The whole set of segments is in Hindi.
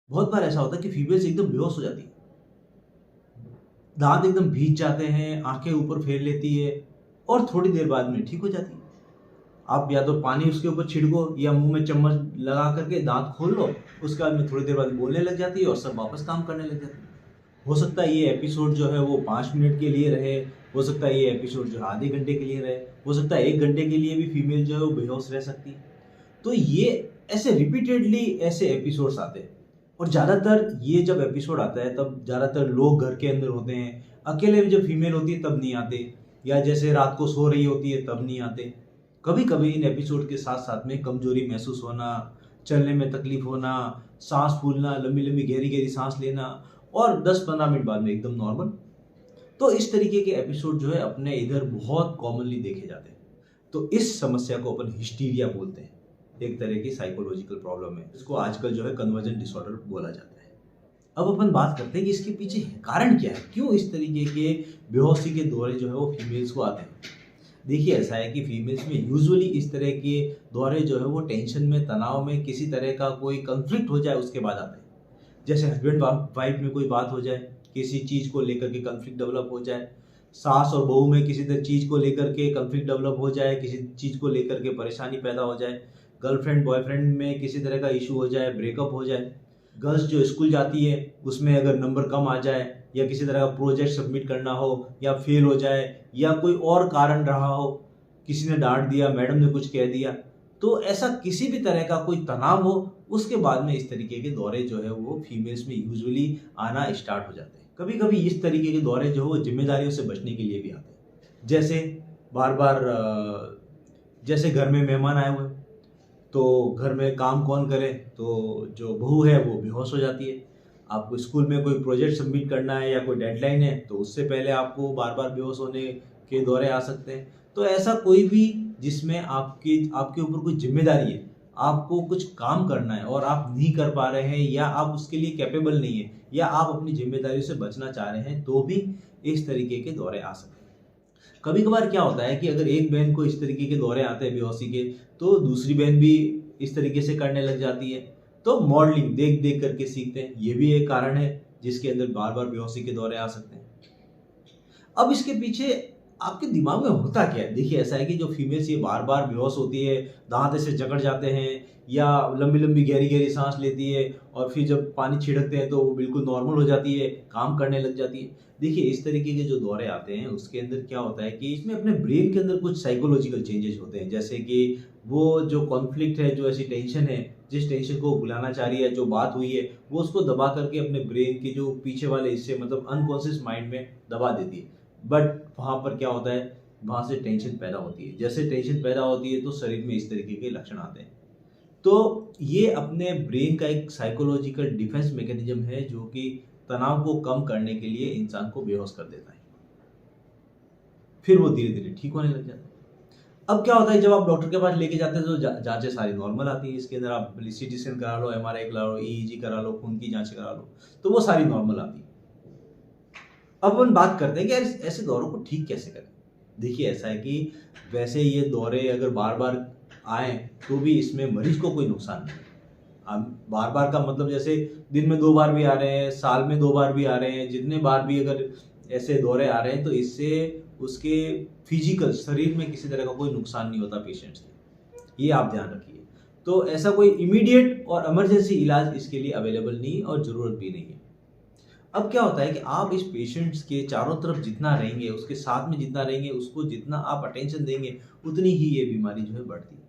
बहुत बार ऐसा होता है कि फीमेल्स एकदम बेहोश हो जाती है, दांत एकदम भीग जाते हैं, आंखें ऊपर फेर लेती है और थोड़ी देर बाद में ठीक हो जाती है। आप या तो पानी उसके ऊपर छिड़को या मुंह में चम्मच लगा करके दांत खोल लो, उसके बाद में थोड़ी देर बाद बोलने लग जाती है और सब वापस काम करने लग जाती है। हो सकता है ये एपिसोड जो है वो 5 मिनट के लिए रहे, हो सकता है ये एपिसोड जो है आधे घंटे के लिए रहे, हो सकता है 1 घंटे के लिए भी फीमेल जो है वो बेहोश रह सकती है। तो ये ऐसे रिपीटेडली ऐसे एपिसोड्स आते हैं और ज़्यादातर ये जब एपिसोड आता है तब ज़्यादातर लोग घर के अंदर होते हैं, अकेले जब फीमेल होती है तब नहीं आते, या जैसे रात को सो रही होती है तब नहीं आते। कभी कभी इन एपिसोड के साथ साथ में कमजोरी महसूस होना, चलने में तकलीफ होना, सांस फूलना, लंबी लंबी गहरी गहरी सांस लेना और 10-15 मिनट बाद में एकदम नॉर्मल। तो इस तरीके के एपिसोड जो है अपने इधर बहुत कॉमनली देखे जाते हैं। तो इस समस्या को अपन हिस्टीरिया बोलते हैं, एक तरह की साइकोलॉजिकल प्रॉब्लम है, इसको आजकल जो है कन्वर्जन डिसऑर्डर बोला जाता है। अब अपन बात करते हैं कि इसके पीछे कारण क्या है, क्यों इस तरीके के बेहोशी के दौरे जो है वो फीमेल्स को आते हैं। देखिए ऐसा है कि फीमेल्स में यूजुअली इस तरह के दौरे जो है वो टेंशन में, तनाव में, किसी तरह का कोई कंफ्लिक्ट हो जाए उसके बाद आते हैं। जैसे हस्बैंड वाइफ में कोई बात हो जाए, किसी चीज़ को लेकर के कंफ्लिक्ट डेवलप हो जाए, सास और बहू में किसी तरह चीज़ को लेकर के कंफ्लिक्ट डेवलप हो जाए, किसी चीज़ को लेकर के परेशानी पैदा हो जाए, गर्लफ्रेंड बॉयफ्रेंड में किसी तरह का इशू हो जाए, ब्रेकअप हो जाए, गर्ल्स जो स्कूल जाती है उसमें अगर नंबर कम आ जाए, या किसी तरह का प्रोजेक्ट सबमिट करना हो या फेल हो जाए, या कोई और कारण रहा हो, किसी ने डांट दिया, मैडम ने कुछ कह दिया, तो ऐसा किसी भी तरह का कोई तनाव हो, उसके बाद में इस तरीके के दौरे जो है वो फीमेल्स में यूजुअली आना स्टार्ट हो जाते हैं। कभी कभी इस तरीके के दौरे जो है वो जिम्मेदारियों से बचने के लिए भी आते हैं। जैसे बार बार जैसे घर में मेहमान आए हुए, तो घर में काम कौन करे, तो जो बहू है वो बेहोश हो जाती है। आपको स्कूल में कोई प्रोजेक्ट सबमिट करना है या कोई डेडलाइन है तो उससे पहले आपको बार बार बेहोश होने के दौरे आ सकते हैं। तो ऐसा कोई भी जिसमें आपकी आपके ऊपर कोई जिम्मेदारी है, आपको कुछ काम करना है और आप नहीं कर पा रहे हैं या आप उसके लिए कैपेबल नहीं है, या आप अपनी जिम्मेदारियों से बचना चाह रहे हैं, तो भी इस तरीके के दौरे आ सकते हैं। कभी कभार क्या होता है कि अगर एक बहन को इस तरीके के दौरे आते हैं बेहोशी के, तो दूसरी बहन भी इस तरीके से करने लग जाती है। तो मॉडलिंग देख देख करके सीखते हैं, ये भी एक कारण है जिसके अंदर बार बार बेहोशी के दौरे आ सकते हैं। अब इसके पीछे आपके दिमाग में होता क्या है? देखिए ऐसा है कि जो फीमेल्स ये बार-बार बेहोश होती है, दाँत ऐसे जकड़ जाते हैं या लंबी-लंबी गहरी-गहरी साँस लेती है और फिर जब पानी छिड़कते हैं तो वो बिल्कुल नॉर्मल हो जाती है, काम करने लग जाती है। देखिए इस तरीके के जो दौरे आते हैं उसके अंदर क्या होता है कि इसमें अपने ब्रेन के अंदर कुछ साइकोलॉजिकल चेंजेस होते हैं। जैसे कि वो जो कॉन्फ्लिक्ट है, जो ऐसी टेंशन है, जिस टेंशन को वो भुलाना चाह रही है, जो बात हुई है, वो उसको दबा करके अपने ब्रेन के जो पीछे वाले हिस्से मतलब अनकॉन्शियस माइंड में दबा देती है। बट वहाँ पर क्या होता है, वहाँ से टेंशन पैदा होती है। जैसे टेंशन पैदा होती है तो शरीर में इस तरीके के लक्षण आते हैं। तो ये अपने ब्रेन का एक साइकोलॉजिकल डिफेंस मैकेनिज्म है जो कि तनाव को कम करने के लिए इंसान को बेहोश कर देता है। फिर वो धीरे-धीरे ठीक होने लग जाता है। अब क्या होता है जब आप डॉक्टर के पास लेके जाते हैं तो जाँचें सारी नॉर्मल आती है। इसके अंदर आप सीटी स्कैन करा लो, एमआरआई करा लो, ईईजी करा लो, खून की जाँच करा लो, तो वो सारी नॉर्मल आती है। अब अपन बात करते हैं कि यार ऐसे दौरों को ठीक कैसे करें? देखिए ऐसा है कि वैसे ये दौरे अगर बार-बार आएँ तो भी इसमें मरीज़ को कोई नुकसान नहीं है। अब बार-बार का मतलब जैसे दिन में 2 बार भी आ रहे हैं, साल में 2 बार भी आ रहे हैं, जितने बार भी अगर ऐसे दौरे आ रहे हैं तो इससे उसके फिजिकल शरीर में किसी तरह का कोई नुकसान नहीं होता पेशेंट्स के। ये आप ध्यान रखिए। तो ऐसा कोई इमीडिएट और इमरजेंसी इलाज इसके लिए अवेलेबल नहीं और ज़रूरत भी नहीं है। अब क्या होता है कि आप इस पेशेंट्स के चारों तरफ जितना रहेंगे, उसके साथ में जितना रहेंगे, उसको जितना आप अटेंशन देंगे, उतनी ही ये बीमारी जो है बढ़ती है।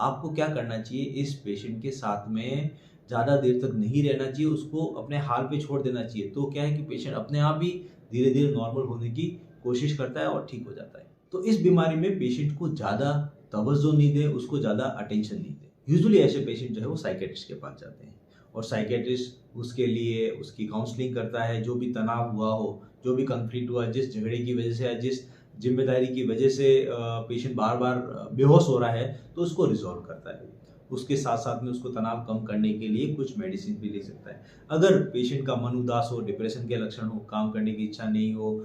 आपको क्या करना चाहिए, इस पेशेंट के साथ में ज़्यादा देर तक नहीं रहना चाहिए, उसको अपने हाल पे छोड़ देना चाहिए। तो क्या है कि पेशेंट अपने आप ही धीरे-धीरे नॉर्मल होने की कोशिश करता है और ठीक हो जाता है। तो इस बीमारी में पेशेंट को ज़्यादा तवज्जो नहीं दें, उसको ज़्यादा अटेंशन नहीं दें। यूजुअली ऐसे पेशेंट जो है वो साइकियाट्रिस्ट के पास जाते हैं और साइकियाट्रिस्ट उसके लिए उसकी काउंसलिंग करता है। जो भी तनाव हुआ हो, जो भी कॉन्फ्लिक्ट हुआ, जिस झगड़े की वजह से या जिस ज़िम्मेदारी की वजह से पेशेंट बार-बार बेहोश हो रहा है, तो उसको रिज़ॉल्व करता है। उसके साथ-साथ में उसको तनाव कम करने के लिए कुछ मेडिसिन भी ले सकता है। अगर पेशेंट का मन उदास हो, डिप्रेशन के लक्षण हो, काम करने की इच्छा नहीं हो,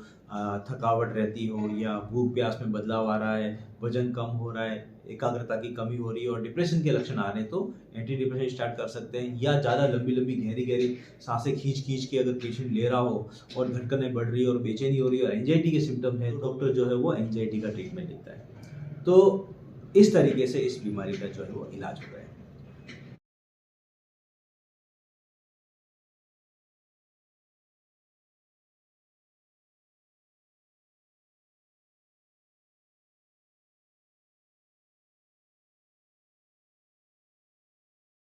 थकावट रहती हो या भूख-प्यास में बदलाव आ रहा है, वज़न कम हो रहा है एकाग्रता की कमी हो रही है और डिप्रेशन के लक्षण आ रहे हैं, तो एंटी डिप्रेशन स्टार्ट कर सकते हैं। या ज़्यादा लंबी लंबी गहरी गहरी सांसें खींच खींच के अगर पेशेंट ले रहा हो और धड़कनें बढ़ रही है और बेचैनी हो रही है और एंजाइटी के सिम्टम है, डॉक्टर जो है वो एंजाइटी का ट्रीटमेंट देता है। तो इस तरीके से इस बीमारी का जो है वो इलाज होता है।